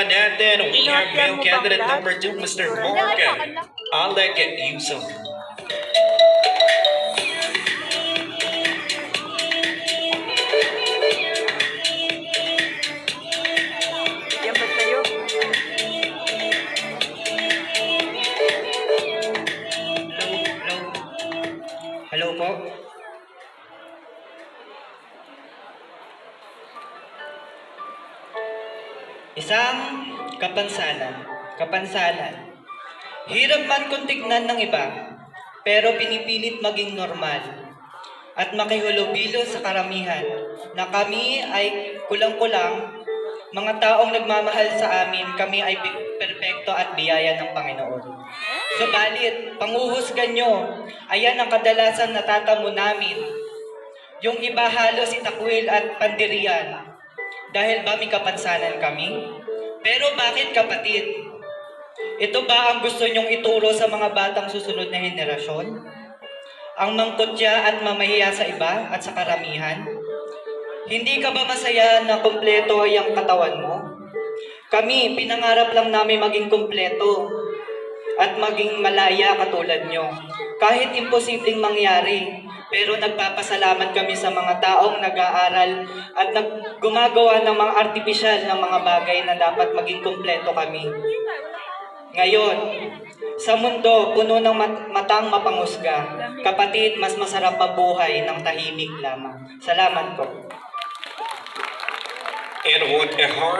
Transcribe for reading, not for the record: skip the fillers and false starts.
Palakpakan natin. We have male candidate number 2, Mr. Morgan Alec Yusuf. Yan ba sa'yo? Hello po. Isang kapansanan. Hirap man kung tignan ng iba, pero pinipilit maging normal at makihulubilo sa karamihan na kami ay kulang-kulang, mga taong nagmamahal sa amin, kami ay perpekto at biyaya ng Panginoon. Subalit, panguhusgan nyo, ayan ang kadalasan natatamo namin. Yung iba halos itakwil at pandirian. Dahil ba may kapansanan kami? Pero bakit kapatid? Ito ba ang gusto nyong ituro sa mga batang susunod na henerasyon? Ang mangkotya at mamahiya sa iba at sa karamihan? Hindi ka ba masaya na kumpleto ang katawan mo? Kami, pinangarap lang namin maging kumpleto at maging malaya katulad nyo. Kahit imposibleng mangyari, pero nagpapasalamat kami sa mga taong nag-aaral at gumagawa ng mga artipisyal ng mga bagay na dapat maging kumpleto kami. Ngayon, sa mundo puno ng matang mapangusga, kapatid, mas masarap mabuhay ng tahimik lamang. Salamat po. And what a hard